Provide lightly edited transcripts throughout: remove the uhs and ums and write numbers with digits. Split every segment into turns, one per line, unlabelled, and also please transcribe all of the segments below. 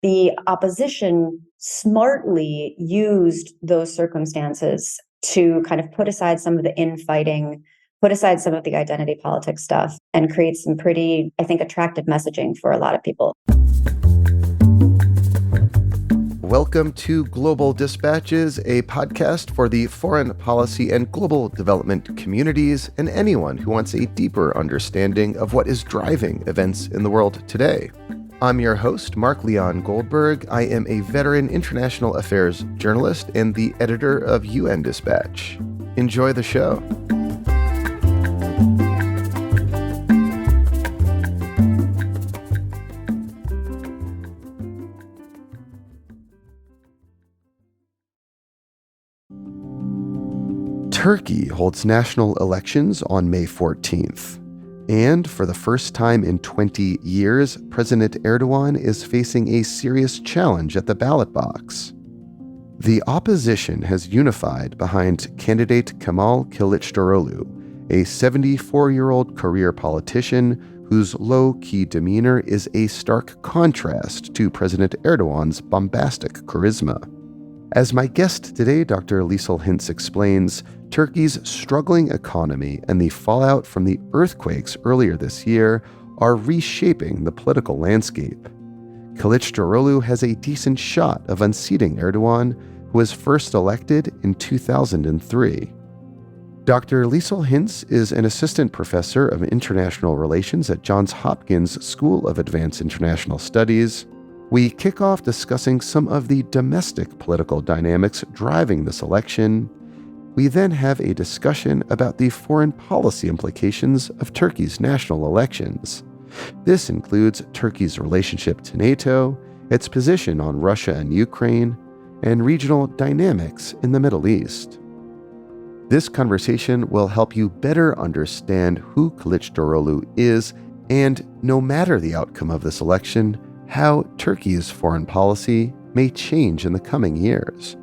the opposition smartly used those circumstances to kind of put aside some of the infighting, put aside some of the identity politics stuff, and create some pretty, I think, attractive messaging for a lot of people.
Welcome to Global Dispatches, a podcast for the foreign policy and global development communities and anyone who wants a deeper understanding of what is driving events in the world today. I'm your host, Mark Leon Goldberg. I am a veteran international affairs journalist and the editor of UN Dispatch. Enjoy the show. Turkey holds national elections on May 14th. And for the first time in 20 years, President Erdogan is facing a serious challenge at the ballot box. The opposition has unified behind candidate Kemal Kılıçdaroğlu, a 74-year-old career politician whose low-key demeanor is a stark contrast to President Erdogan's bombastic charisma. As my guest today, Dr. Lisel Hinz, explains, Turkey's struggling economy and the fallout from the earthquakes earlier this year are reshaping the political landscape. Kılıçdaroğlu has a decent shot of unseating Erdogan, who was first elected in 2003. Dr. Lisel Hinz is an assistant professor of international relations at Johns Hopkins School of Advanced International Studies. We kick off discussing some of the domestic political dynamics driving this election. We then have a discussion about the foreign policy implications of Turkey's national elections. This includes Turkey's relationship to NATO, its position on Russia and Ukraine, and regional dynamics in the Middle East. This conversation will help you better understand who Kılıçdaroğlu is and, no matter the outcome of this election, how Turkey's foreign policy may change in the coming years.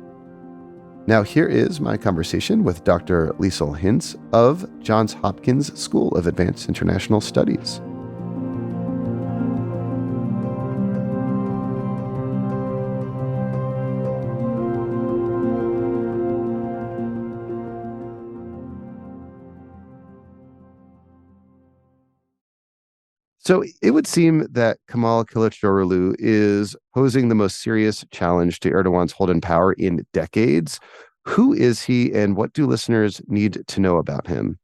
Now, here is my conversation with Dr. Lisel Hinz of Johns Hopkins School of Advanced International Studies. So it would seem that Kemal Kılıçdaroğlu is posing the most serious challenge to Erdogan's hold in power in decades. Who is he, and what do listeners need to know about him?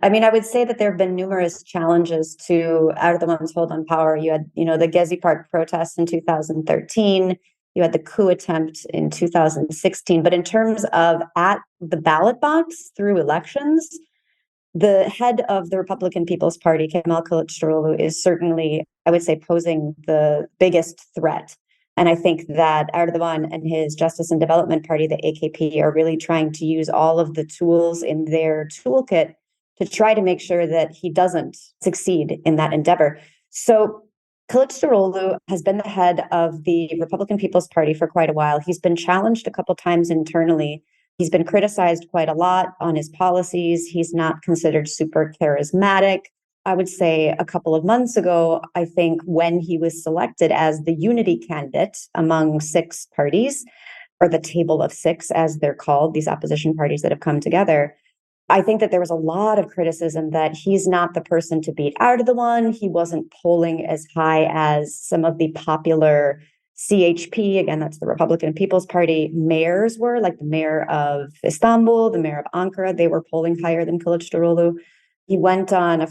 I mean, I would say that there have been numerous challenges to Erdogan's hold on power. You had, the Gezi Park protests in 2013. You had the coup attempt in 2016. But in terms of at the ballot box through elections, the head of the Republican People's Party, Kemal Kılıçdaroğlu, is certainly, I would say, posing the biggest threat. And I think that Erdogan and his Justice and Development Party, the AKP, are really trying to use all of the tools in their toolkit to try to make sure that he doesn't succeed in that endeavor. So Kılıçdaroğlu has been the head of the Republican People's Party for quite a while. He's been challenged a couple times internally. He's been criticized quite a lot on his policies. He's not considered super charismatic. I would say a couple of months ago, I think when he was selected as the unity candidate among six parties, or the table of six, as they're called, these opposition parties that have come together, I think that there was a lot of criticism that he's not the person to beat Erdogan. He wasn't polling as high as some of the popular CHP, again, that's the Republican People's Party, mayors were, like the mayor of Istanbul, the mayor of Ankara. They were polling higher than Kılıçdaroğlu. He went on a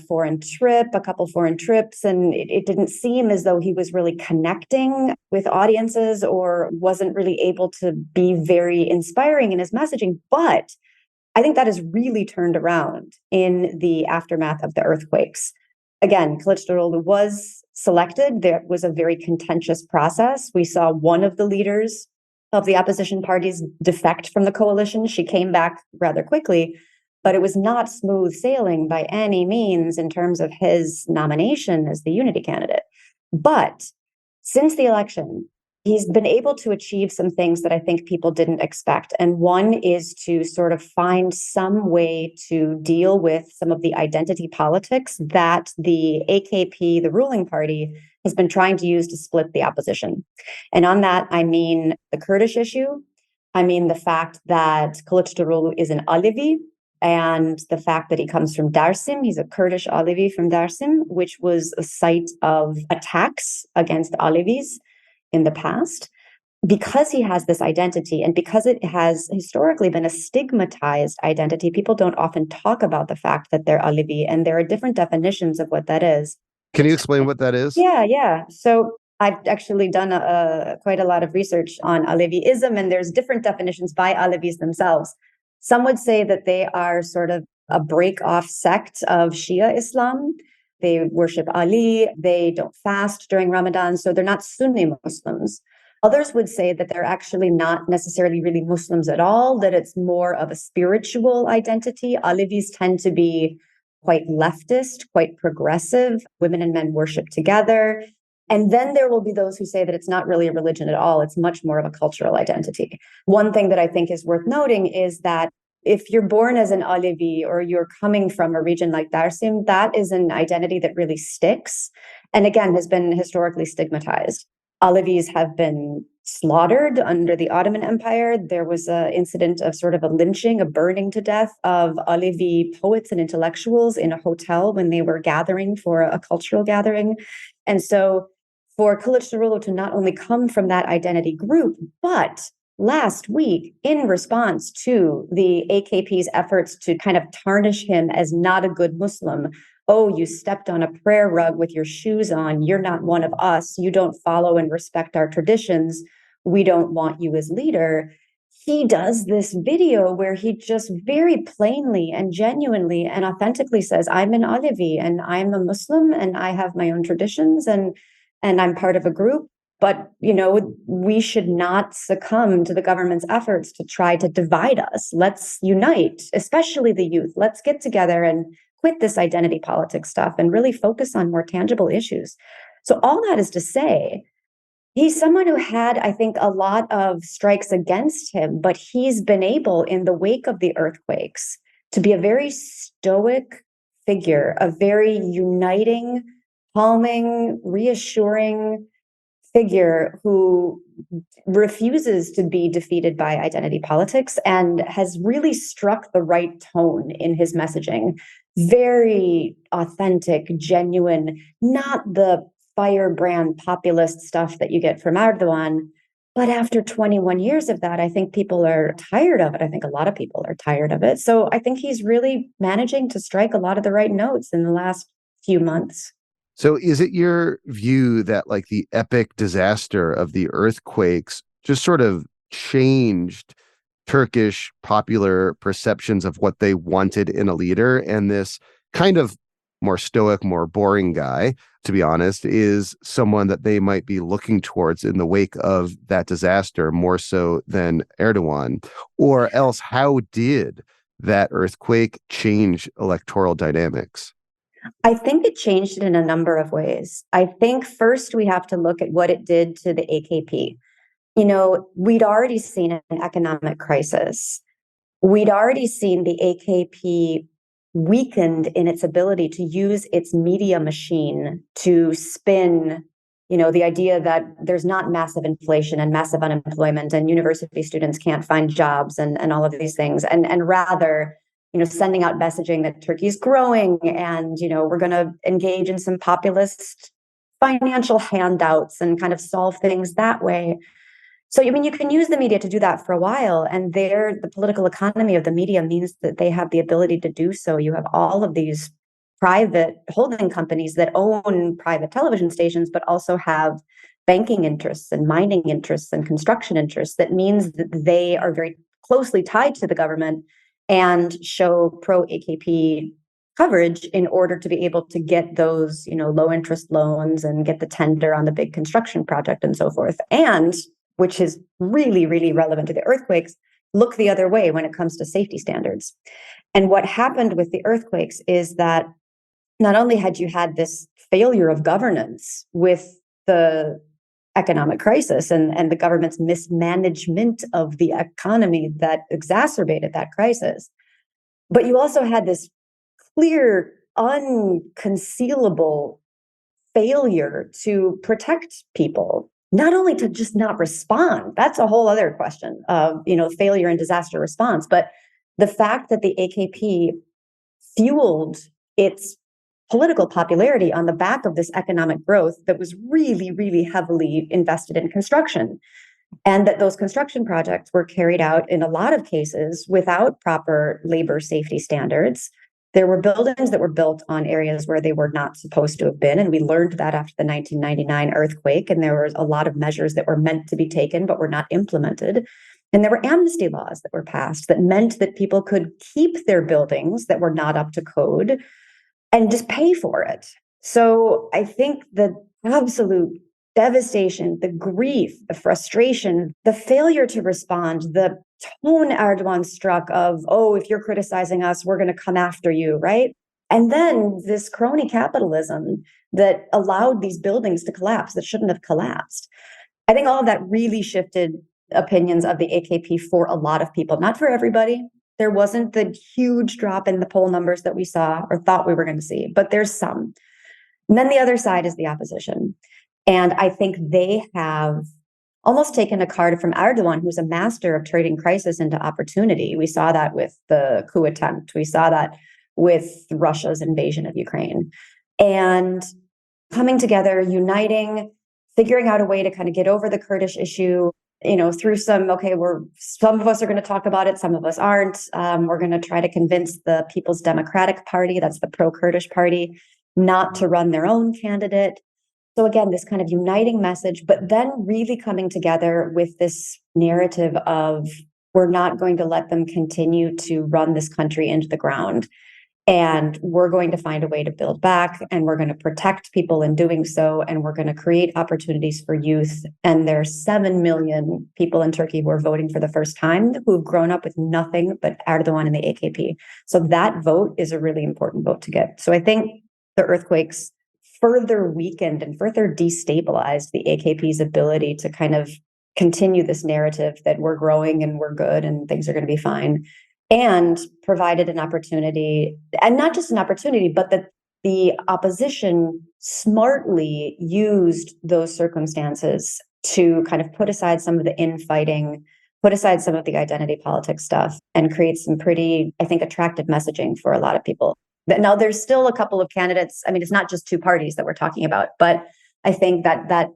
couple foreign trips, and it didn't seem as though he was really connecting with audiences or wasn't really able to be very inspiring in his messaging. But I think that has really turned around in the aftermath of the earthquakes. Again, Kılıçdaroğlu was selected. There was a very contentious process. We saw one of the leaders of the opposition parties defect from the coalition. She came back rather quickly, but it was not smooth sailing by any means in terms of his nomination as the unity candidate. But since the election, he's been able to achieve some things that I think people didn't expect. And one is to sort of find some way to deal with some of the identity politics that the AKP, the ruling party, has been trying to use to split the opposition. And on that, I mean the Kurdish issue. I mean the fact that Kılıçdaroğlu is an Alevi, and the fact that he comes from Dersim. He's a Kurdish Alevi from Dersim, which was a site of attacks against Alevis in the past. Because he has this identity, and because it has historically been a stigmatized identity, people don't often talk about the fact that they're Alevi, and there are different definitions of what that is.
Can you explain what that is?
Yeah. So I've actually done quite a lot of research on Aleviism, and there's different definitions by Alevis themselves. Some would say that they are sort of a break-off sect of Shia Islam. They worship Ali, they don't fast during Ramadan, so they're not Sunni Muslims. Others would say that they're actually not necessarily really Muslims at all, that it's more of a spiritual identity. Alevis tend to be quite leftist, quite progressive. Women and men worship together. And then there will be those who say that it's not really a religion at all. It's much more of a cultural identity. One thing that I think is worth noting is that if you're born as an Alevi or you're coming from a region like Dersim, that is an identity that really sticks. And again, has been historically stigmatized. Alevis have been slaughtered under the Ottoman Empire. There was an incident of sort of a lynching, a burning to death of Alevi poets and intellectuals in a hotel when they were gathering for a cultural gathering. And so for Kılıçdaroğlu to not only come from that identity group, but last week, in response to the AKP's efforts to kind of tarnish him as not a good Muslim, oh, you stepped on a prayer rug with your shoes on, you're not one of us, you don't follow and respect our traditions, we don't want you as leader. He does this video where he just very plainly and genuinely and authentically says, I'm an Alevi and I'm a Muslim and I have my own traditions and I'm part of a group. But, we should not succumb to the government's efforts to try to divide us. Let's unite, especially the youth. Let's get together and quit this identity politics stuff and really focus on more tangible issues. So all that is to say, he's someone who had, I think, a lot of strikes against him, but he's been able, in the wake of the earthquakes, to be a very stoic figure, a very uniting, calming, reassuring figure who refuses to be defeated by identity politics and has really struck the right tone in his messaging. Very authentic, genuine, not the firebrand populist stuff that you get from Erdogan. But after 21 years of that, I think people are tired of it. I think a lot of people are tired of it. So I think he's really managing to strike a lot of the right notes in the last few months.
So is it your view that like the epic disaster of the earthquakes just sort of changed Turkish popular perceptions of what they wanted in a leader, and this kind of more stoic, more boring guy, to be honest, is someone that they might be looking towards in the wake of that disaster more so than Erdogan? Or else, how did that earthquake change electoral dynamics?
I think it changed it in a number of ways. I think first we have to look at what it did to the AKP. We'd already seen an economic crisis. We'd already seen the AKP weakened in its ability to use its media machine to spin, the idea that there's not massive inflation and massive unemployment and university students can't find jobs and all of these things. And rather, sending out messaging that Turkey's growing and, we're going to engage in some populist financial handouts and kind of solve things that way. So, you can use the media to do that for a while, and the political economy of the media means that they have the ability to do so. You have all of these private holding companies that own private television stations, but also have banking interests and mining interests and construction interests. That means that they are very closely tied to the government and show pro-AKP coverage in order to be able to get those, low interest loans and get the tender on the big construction project and so forth. And which is really, really relevant to the earthquakes, look the other way when it comes to safety standards. And what happened with the earthquakes is that not only had you had this failure of governance with the economic crisis and the government's mismanagement of the economy that exacerbated that crisis, but you also had this clear, unconcealable failure to protect people, not only to just not respond. That's a whole other question of, failure in disaster response, but the fact that the AKP fueled its political popularity on the back of this economic growth that was really, really heavily invested in construction. And that those construction projects were carried out in a lot of cases without proper labor safety standards. There were buildings that were built on areas where they were not supposed to have been. And we learned that after the 1999 earthquake. And there was a lot of measures that were meant to be taken, but were not implemented. And there were amnesty laws that were passed that meant that people could keep their buildings that were not up to code and just pay for it. So I think the absolute devastation, the grief, the frustration, the failure to respond, the tone Erdogan struck of, oh, if you're criticizing us, we're going to come after you, right? And then this crony capitalism that allowed these buildings to collapse that shouldn't have collapsed. I think all of that really shifted opinions of the AKP for a lot of people, not for everybody. There wasn't the huge drop in the poll numbers that we saw or thought we were going to see, but there's some. And then the other side is the opposition. And I think they have almost taken a card from Erdogan, who's a master of turning crisis into opportunity. We saw that with the coup attempt. We saw that with Russia's invasion of Ukraine. And coming together, uniting, figuring out a way to kind of get over the Kurdish issue, through some of us are going to talk about it, some of us aren't. We're going to try to convince the People's Democratic Party, that's the pro-Kurdish party, not to run their own candidate. So again, this kind of uniting message, but then really coming together with this narrative of we're not going to let them continue to run this country into the ground. And we're going to find a way to build back, and we're going to protect people in doing so. And we're going to create opportunities for youth. And there's 7 million people in Turkey who are voting for the first time who've grown up with nothing but Erdogan and the AKP. So that vote is a really important vote to get. So I think the earthquakes further weakened and further destabilized the AKP's ability to kind of continue this narrative that we're growing and we're good and things are going to be fine, and provided an opportunity, and not just an opportunity, but that the opposition smartly used those circumstances to kind of put aside some of the infighting, put aside some of the identity politics stuff, and create some pretty, I think, attractive messaging for a lot of people. Now, there's still a couple of candidates. I mean, it's not just two parties that we're talking about, but I think that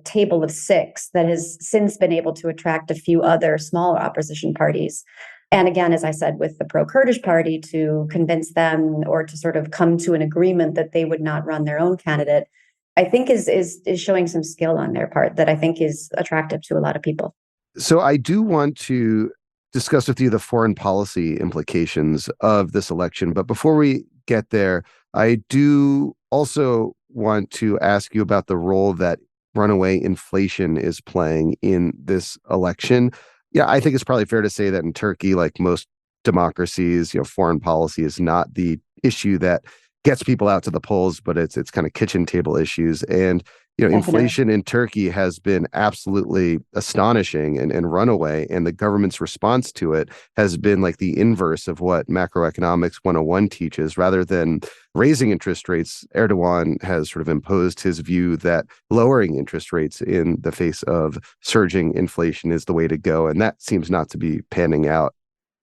table of 6 that has since been able to attract a few other smaller opposition parties. And again, as I said, with the pro-Kurdish party, to convince them or to sort of come to an agreement that they would not run their own candidate, I think is showing some skill on their part that I think is attractive to a lot of people.
So I do want to discuss with you the foreign policy implications of this election. But before we get there, I do also want to ask you about the role that runaway inflation is playing in this election. Yeah, I think it's probably fair to say that in Turkey, like most democracies, foreign policy is not the issue that gets people out to the polls, but it's kind of kitchen table issues. And inflation in Turkey has been absolutely astonishing and runaway, and the government's response to it has been like the inverse of what macroeconomics 101 teaches. Rather than raising interest rates, Erdogan has sort of imposed his view that lowering interest rates in the face of surging inflation is the way to go, and that seems not to be panning out.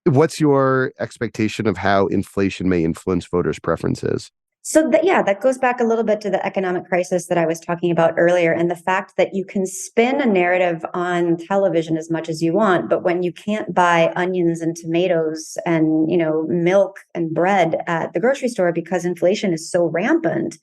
What's your expectation of how inflation may influence voters' preferences?
So that goes back a little bit to the economic crisis that I was talking about earlier, and the fact that you can spin a narrative on television as much as you want, but when you can't buy onions and tomatoes and milk and bread at the grocery store because inflation is so rampant,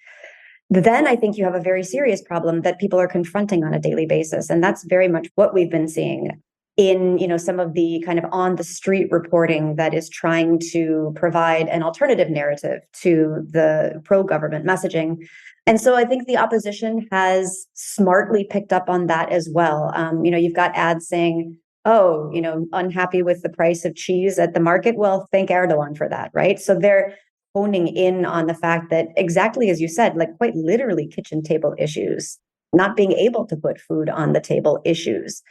then I think you have a very serious problem that people are confronting on a daily basis, and that's very much what we've been seeing in some of the kind of on the street reporting that is trying to provide an alternative narrative to the pro-government messaging. And so I think the opposition has smartly picked up on that as well. You've got ads saying, oh, unhappy with the price of cheese at the market. Well, thank Erdogan for that, right? So they're honing in on the fact that, exactly as you said, like quite literally kitchen table issues, not being able to put food on the table issues.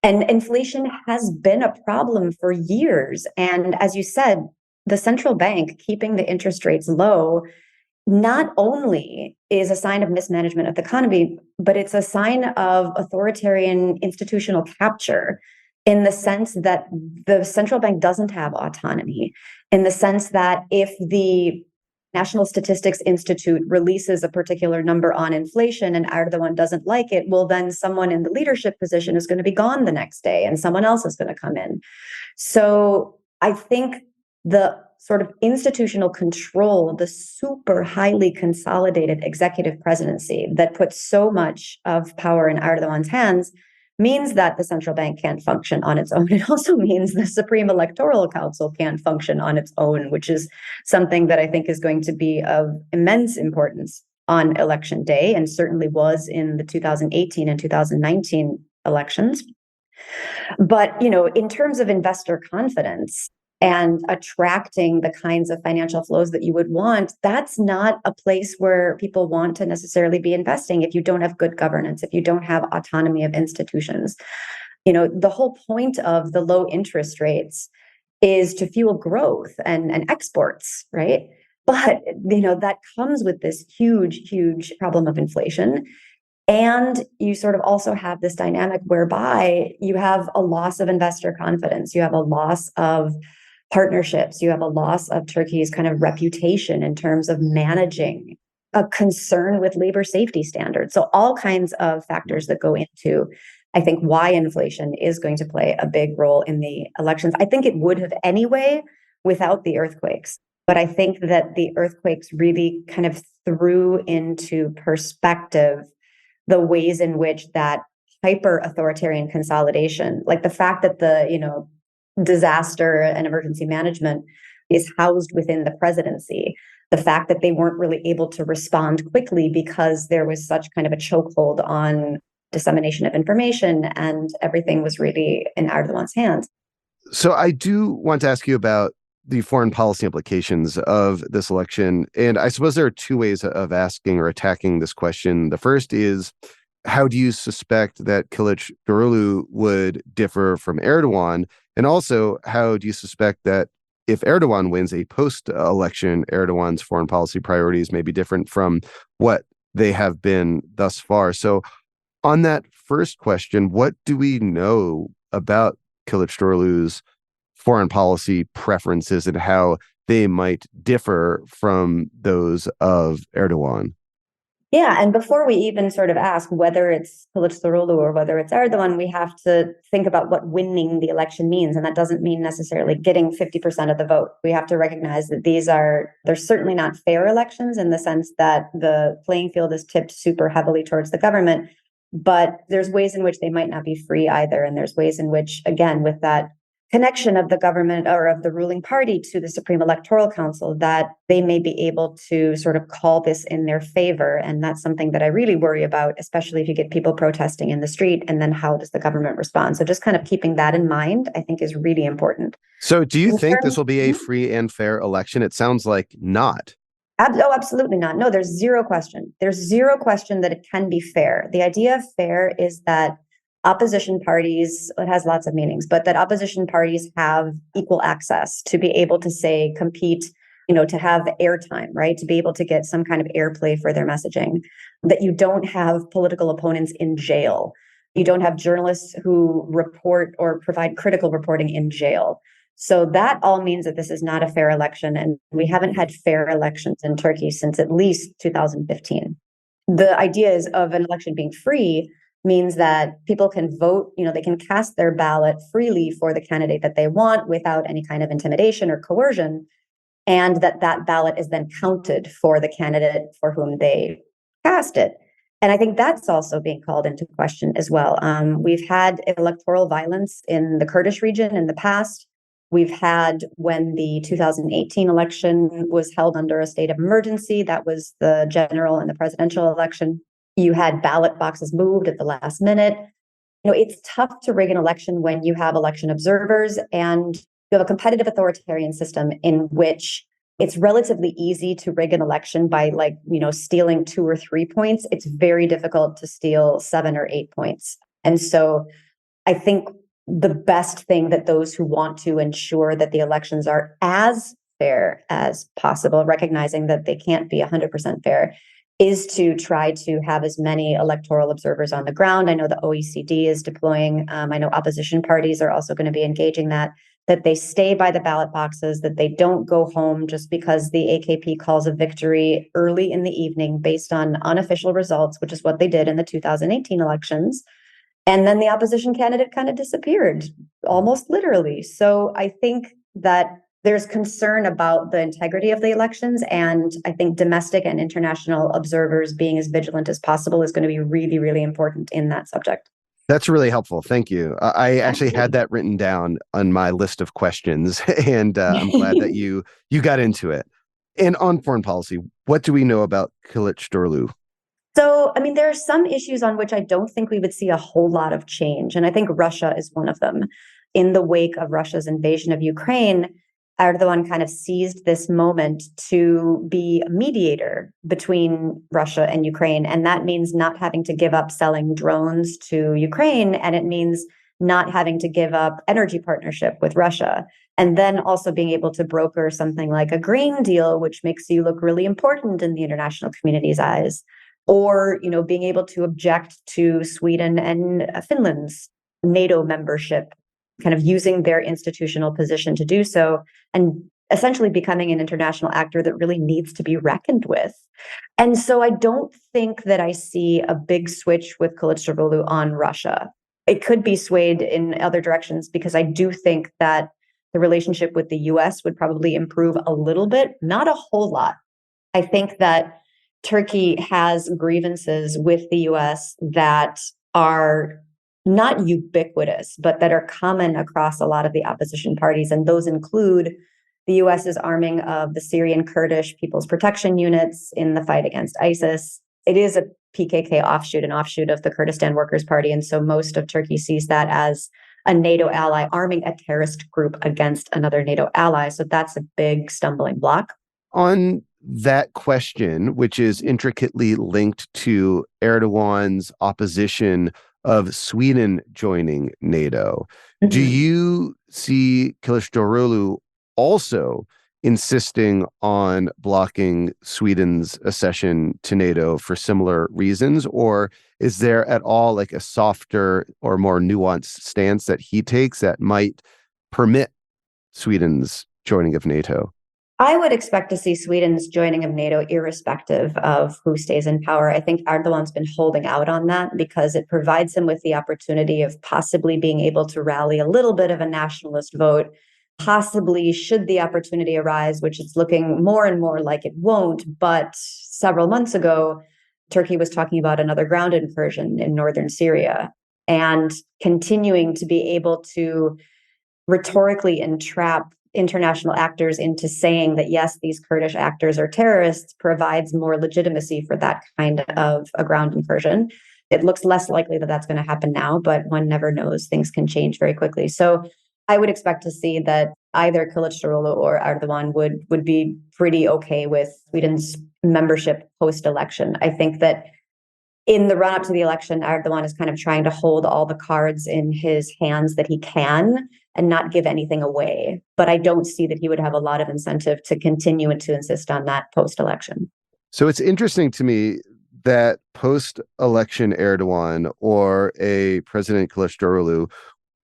And inflation has been a problem for years. And as you said, the central bank keeping the interest rates low not only is a sign of mismanagement of the economy, but it's a sign of authoritarian institutional capture in the sense that the central bank doesn't have autonomy, in the sense that if the National Statistics Institute releases a particular number on inflation and Erdogan doesn't like it, well, then someone in the leadership position is going to be gone the next day and someone else is going to come in. So I think the sort of institutional control, the super highly consolidated executive presidency that puts so much of power in Erdogan's hands means that the central bank can't function on its own. It also means the Supreme Electoral Council can't function on its own, which is something that I think is going to be of immense importance on election day, and certainly was in the 2018 and 2019 elections. But, in terms of investor confidence and attracting the kinds of financial flows that you would want, that's not a place where people want to necessarily be investing if you don't have good governance, if you don't have autonomy of institutions. The whole point of the low interest rates is to fuel growth and exports, right? But, that comes with this huge, huge problem of inflation. And you sort of also have this dynamic whereby you have a loss of investor confidence, you have a loss of partnerships, you have a loss of Turkey's kind of reputation in terms of managing, a concern with labor safety standards. So all kinds of factors that go into, I think, why inflation is going to play a big role in the elections. I think it would have anyway without the earthquakes. But I think that the earthquakes really kind of threw into perspective the ways in which that hyper authoritarian consolidation, like the fact that the disaster and emergency management is housed within the presidency, the fact that they weren't really able to respond quickly because there was such kind of a chokehold on dissemination of information and everything was really in Erdogan's hands.
So I do want to ask you about the foreign policy implications of this election. And I suppose there are two ways of asking or attacking this question. The first is, how do you suspect that Kılıçdaroğlu would differ from Erdogan? And also, how do you suspect that if Erdogan wins a post-election, Erdogan's foreign policy priorities may be different from what they have been thus far? So on that first question, what do we know about Kılıçdaroğlu's foreign policy preferences and how they might differ from those of Erdogan?
Yeah, and before we even sort of ask whether it's Kılıçdaroğlu or whether it's Erdogan, we have to think about what winning the election means. And that doesn't mean necessarily getting 50% of the vote. We have to recognize that they're certainly not fair elections in the sense that the playing field is tipped super heavily towards the government. But there's ways in which they might not be free either. And there's ways in which, again, with that connection of the government or of the ruling party to the Supreme Electoral Council, that they may be able to sort of call this in their favor. And that's something that I really worry about, especially if you get people protesting in the street. And then how does the government respond? So just kind of keeping that in mind, I think, is really important.
So do you think this will be a free and fair election? It sounds like not.
Oh, absolutely not. No, there's zero question. There's zero question that it can be fair. The idea of fair is that opposition parties, it has lots of meanings, but that opposition parties have equal access to be able to say, compete, to have airtime, right? To be able to get some kind of airplay for their messaging, that you don't have political opponents in jail. You don't have journalists who report or provide critical reporting in jail. So that all means that this is not a fair election. And we haven't had fair elections in Turkey since at least 2015. The idea is of an election being free means that people can vote, they can cast their ballot freely for the candidate that they want without any kind of intimidation or coercion, and that ballot is then counted for the candidate for whom they cast it. And I think that's also being called into question as well. We've had electoral violence in the Kurdish region in the past. We've had, when the 2018 election was held under a state of emergency, that was the general and the presidential election. You had ballot boxes moved at the last minute. It's tough to rig an election when you have election observers and you have a competitive authoritarian system in which it's relatively easy to rig an election by stealing 2 or 3 points. It's very difficult to steal 7 or 8 points. And so I think the best thing that those who want to ensure that the elections are as fair as possible, recognizing that they can't be 100% fair, is to try to have as many electoral observers on the ground. I know the OECD is deploying. I know opposition parties are also going to be engaging that they stay by the ballot boxes, that they don't go home just because the AKP calls a victory early in the evening based on unofficial results, which is what they did in the 2018 elections. And then the opposition candidate kind of disappeared, almost literally. So I think that there's concern about the integrity of the elections. And I think domestic and international observers being as vigilant as possible is going to be really, really important in that subject.
That's really helpful. Thank you. I actually had that written down on my list of questions, and I'm glad that you got into it. And on foreign policy, what do we know about Kılıçdaroğlu?
So, I mean, there are some issues on which I don't think we would see a whole lot of change. And I think Russia is one of them. In the wake of Russia's invasion of Ukraine, Erdogan kind of seized this moment to be a mediator between Russia and Ukraine. And that means not having to give up selling drones to Ukraine. And it means not having to give up energy partnership with Russia. And then also being able to broker something like a Green Deal, which makes you look really important in the international community's eyes. Or, being able to object to Sweden and Finland's NATO membership, kind of using their institutional position to do so, and essentially becoming an international actor that really needs to be reckoned with. And so I don't think that I see a big switch with Kılıçdaroğlu on Russia. It could be swayed in other directions because I do think that the relationship with the US would probably improve a little bit, not a whole lot. I think that Turkey has grievances with the US that are not ubiquitous, but that are common across a lot of the opposition parties. And those include the US's arming of the Syrian Kurdish People's Protection Units in the fight against ISIS. It is a PKK offshoot, an offshoot of the Kurdistan Workers' Party. And so most of Turkey sees that as a NATO ally arming a terrorist group against another NATO ally. So that's a big stumbling block.
On that question, which is intricately linked to Erdogan's opposition of Sweden joining NATO, do you see Kılıçdaroğlu also insisting on blocking Sweden's accession to NATO for similar reasons? Or is there at all like a softer or more nuanced stance that he takes that might permit Sweden's joining of NATO?
I would expect to see Sweden's joining of NATO irrespective of who stays in power. I think Erdogan's been holding out on that because it provides him with the opportunity of possibly being able to rally a little bit of a nationalist vote, possibly should the opportunity arise, which it's looking more and more like it won't. But several months ago, Turkey was talking about another ground incursion in northern Syria and continuing to be able to rhetorically entrap international actors into saying that, yes, these Kurdish actors are terrorists provides more legitimacy for that kind of a ground incursion. It looks less likely that that's going to happen now, but one never knows. Things can change very quickly. So I would expect to see that either Kılıçdaroğlu or Erdogan would be pretty okay with Sweden's membership post-election. I think that in the run-up to the election, Erdogan is kind of trying to hold all the cards in his hands that he can and not give anything away. But I don't see that he would have a lot of incentive to continue and to insist on that post-election.
So it's interesting to me that post-election Erdogan or a President Kılıçdaroğlu,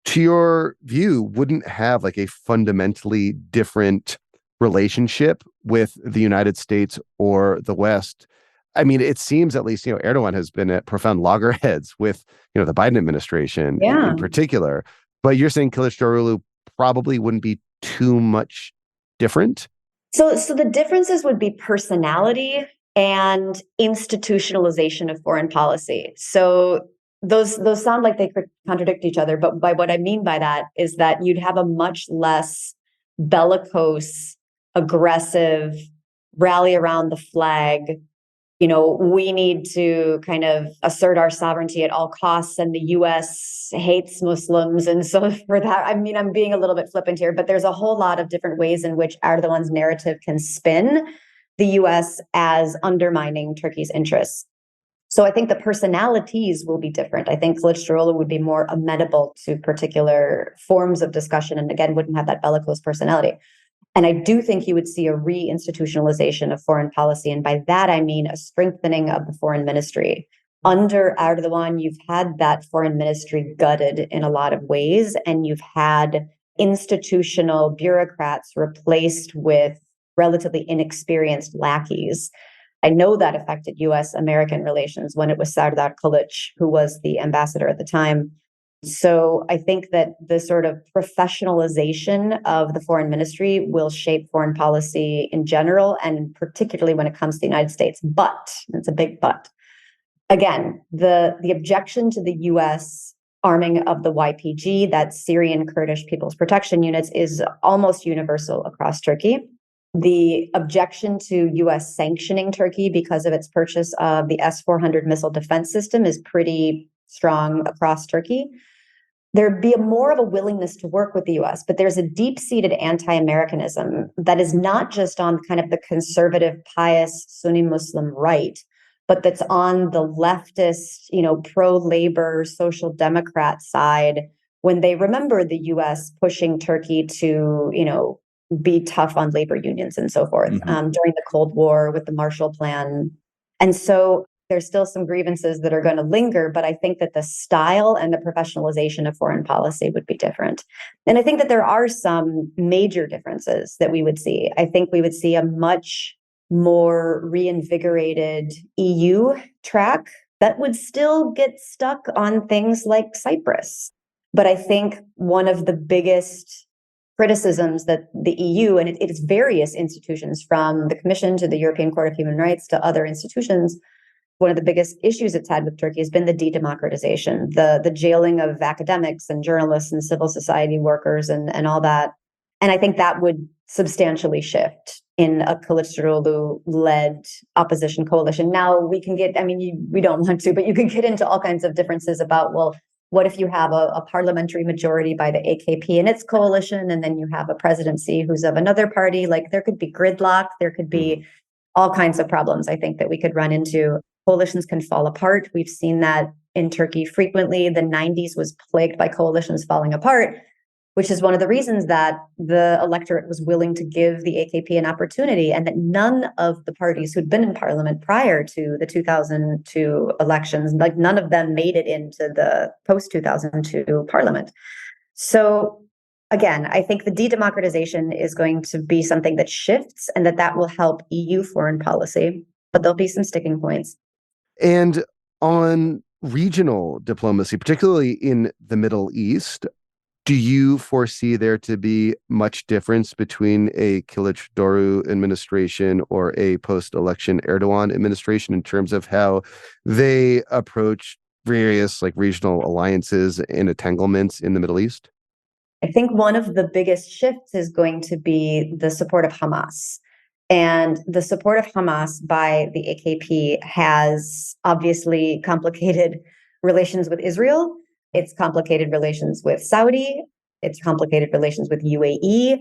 to your view, wouldn't have like a fundamentally different relationship with the United States or the West. I mean, it seems at least, Erdogan has been at profound loggerheads with, the Biden administration in particular. But you're saying Kılıçdaroğlu probably wouldn't be too much different?
So the differences would be personality and institutionalization of foreign policy. So those sound like they could contradict each other. But by what I mean by that is that you'd have a much less bellicose, aggressive, rally around the flag, we need to kind of assert our sovereignty at all costs, and the US hates Muslims. And so for that, I mean, I'm being a little bit flippant here, but there's a whole lot of different ways in which Erdogan's narrative can spin the US as undermining Turkey's interests. So I think the personalities will be different. I think Kılıçdaroğlu would be more amenable to particular forms of discussion and again, wouldn't have that bellicose personality. And I do think you would see a reinstitutionalization of foreign policy. And by that, I mean a strengthening of the foreign ministry. Under Erdogan, you've had that foreign ministry gutted in a lot of ways, and you've had institutional bureaucrats replaced with relatively inexperienced lackeys. I know that affected US-American relations when it was Serdar Kılıç, who was the ambassador at the time. So I think that the sort of professionalization of the foreign ministry will shape foreign policy in general, and particularly when it comes to the United States. But, it's a big but, again, the objection to the US arming of the YPG, that Syrian Kurdish People's Protection Units, is almost universal across Turkey. The objection to US sanctioning Turkey because of its purchase of the S-400 missile defense system is pretty strong across Turkey. There'd be more of a willingness to work with the US, but there's a deep-seated anti-Americanism that is not just on kind of the conservative, pious Sunni Muslim right, but that's on the leftist, pro-labor, social democrat side, when they remember the US pushing Turkey to, be tough on labor unions and so forth, during the Cold War with the Marshall Plan. And so there's still some grievances that are going to linger, but I think that the style and the professionalization of foreign policy would be different. And I think that there are some major differences that we would see. I think we would see a much more reinvigorated EU track that would still get stuck on things like Cyprus. But I think one of the biggest criticisms that the EU, and it's various institutions, from the Commission to the European Court of Human Rights to other institutions, one of the biggest issues it's had with Turkey has been the de-democratization, the jailing of academics and journalists and civil society workers and all that. And I think that would substantially shift in a Kılıçdaroğlu-led opposition coalition. Now we can get, we don't want to, but you can get into all kinds of differences about, well, what if you have a parliamentary majority by the AKP and its coalition, and then you have a presidency who's of another party? Like, there could be gridlock, there could be all kinds of problems, I think, that we could run into. Coalitions can fall apart. We've seen that in Turkey frequently. The 90s was plagued by coalitions falling apart, which is one of the reasons that the electorate was willing to give the AKP an opportunity, and that none of the parties who'd been in parliament prior to the 2002 elections, like none of them made it into the post-2002 parliament. So again, I think the de-democratization is going to be something that shifts, and that will help EU foreign policy, but there'll be some sticking points.
And on regional diplomacy, particularly in the Middle East, do you foresee there to be much difference between a Kılıçdaroğlu administration or a post-election Erdogan administration in terms of how they approach various regional alliances and entanglements in the Middle East?
I think one of the biggest shifts is going to be the support of Hamas. And the support of Hamas by the AKP has obviously complicated relations with Israel. It's complicated relations with Saudi. It's complicated relations with UAE.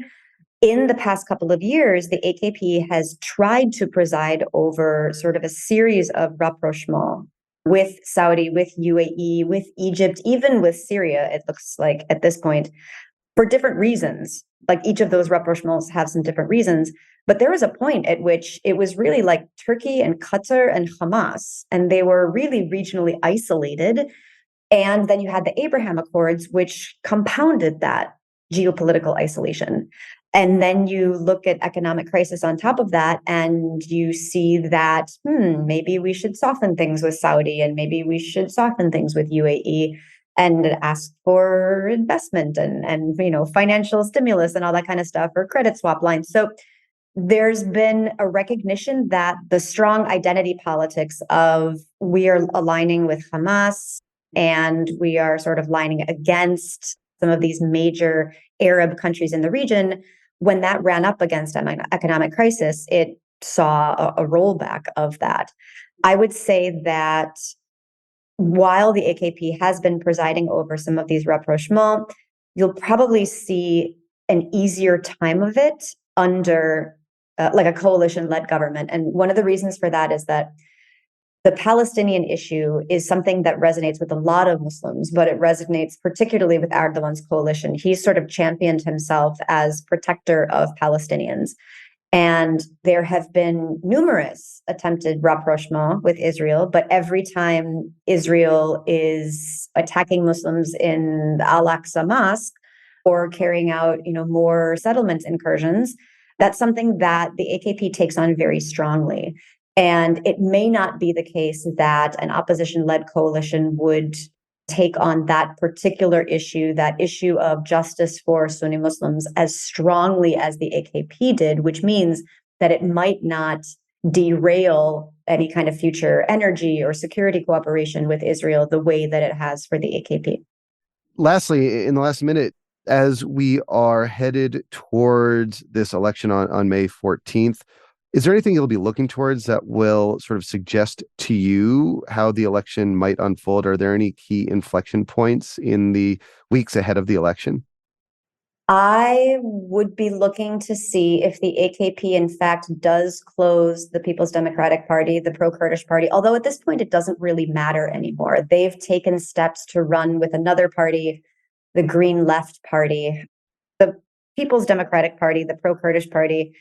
In the past couple of years, the AKP has tried to preside over sort of a series of rapprochements with Saudi, with UAE, with Egypt, even with Syria, it looks like at this point, for different reasons. Like, each of those rapprochements have some different reasons. But there was a point at which it was really like Turkey and Qatar and Hamas, and they were really regionally isolated. And then you had the Abraham Accords, which compounded that geopolitical isolation. And then you look at economic crisis on top of that, and you see that, maybe we should soften things with Saudi, and maybe we should soften things with UAE, and ask for investment and financial stimulus and all that kind of stuff, or credit swap lines. So there's been a recognition that the strong identity politics of we are aligning with Hamas and we are sort of lining against some of these major Arab countries in the region, when that ran up against an economic crisis, it saw a rollback of that. I would say that while the AKP has been presiding over some of these rapprochements, you'll probably see an easier time of it under like a coalition-led government. And one of the reasons for that is that The Palestinian issue is something that resonates with a lot of Muslims, but it resonates particularly with Erdogan's coalition. He's sort of championed himself as protector of Palestinians. And there have been numerous attempted rapprochement with Israel, but every time Israel is attacking Muslims in the Al-Aqsa Mosque or carrying out, more settlement incursions, that's something that the AKP takes on very strongly. And it may not be the case that an opposition-led coalition would take on that particular issue, that issue of justice for Sunni Muslims, as strongly as the AKP did, which means that it might not derail any kind of future energy or security cooperation with Israel the way that it has for the AKP.
Lastly, in the last minute, as we are headed towards this election on May 14th, is there anything you'll be looking towards that will sort of suggest to you how the election might unfold? Are there any key inflection points in the weeks ahead of the election?
I would be looking to see if the AKP, in fact, does close the People's Democratic Party, the pro-Kurdish party, although at this point it doesn't really matter anymore. They've taken steps to run with another party, the Green Left Party. The People's Democratic Party, the pro-Kurdish party,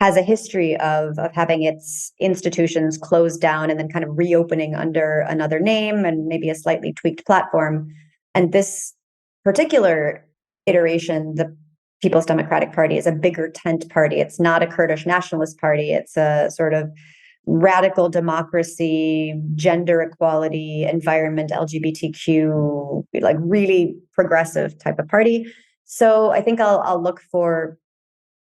has a history of having its institutions closed down and then kind of reopening under another name and maybe a slightly tweaked platform. And this particular iteration, the People's Democratic Party, is a bigger tent party. It's not a Kurdish nationalist party. It's a sort of radical democracy, gender equality, environment, LGBTQ, like really progressive type of party. So I think I'll look for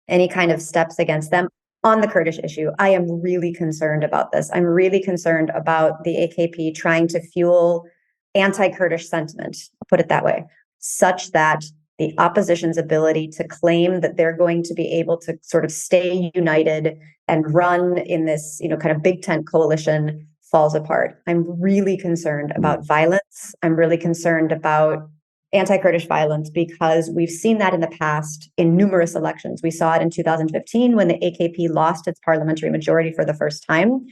any kind of steps against them. On the Kurdish issue, I am really concerned about this. I'm really concerned about the AKP trying to fuel anti-Kurdish sentiment, I'll put it that way, such that the opposition's ability to claim that they're going to be able to sort of stay united and run in this, kind of big tent coalition falls apart. I'm really concerned about violence. I'm really concerned about anti-Kurdish violence because we've seen that in the past in numerous elections. We saw it in 2015 when the AKP lost its parliamentary majority for the first time.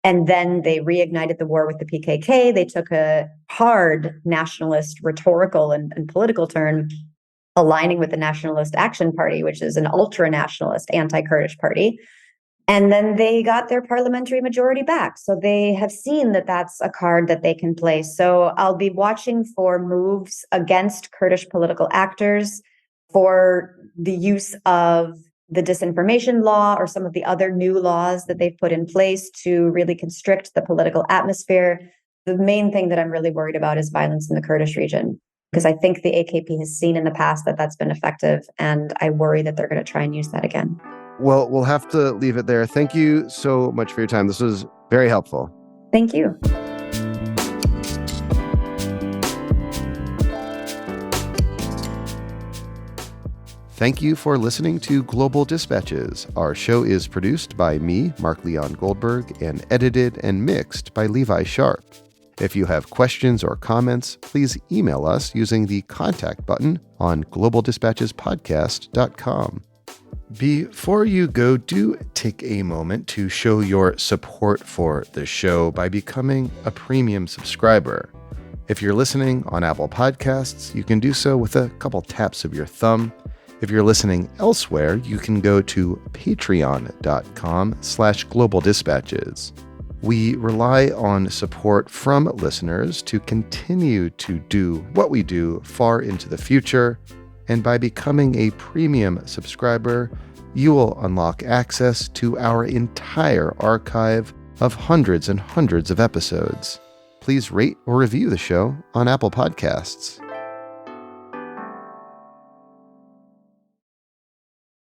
And then they reignited the war with the PKK. They took a hard nationalist rhetorical and political turn, aligning with the Nationalist Action Party, which is an ultra-nationalist anti-Kurdish party. And then they got their parliamentary majority back. So they have seen that that's a card that they can play. So I'll be watching for moves against Kurdish political actors, for the use of the disinformation law or some of the other new laws that they've put in place to really constrict the political atmosphere. The main thing that I'm really worried about is violence in the Kurdish region, because I think the AKP has seen in the past that that's been effective, and I worry that they're going to try and use that again.
Well, we'll have to leave it there. Thank you so much for your time. This was very helpful.
Thank you.
Thank you for listening to Global Dispatches. Our show is produced by me, Mark Leon Goldberg, and edited and mixed by Levi Sharp. If you have questions or comments, please email us using the contact button on globaldispatchespodcast.com. Before you go, do take a moment to show your support for the show by becoming a premium subscriber. If you're listening on Apple Podcasts, you can do so with a couple taps of your thumb. If you're listening elsewhere, you can go to patreon.com/globaldispatches. We rely on support from listeners to continue to do what we do far into the future. And by becoming a premium subscriber, you will unlock access to our entire archive of hundreds and hundreds of episodes. Please rate or review the show on Apple Podcasts.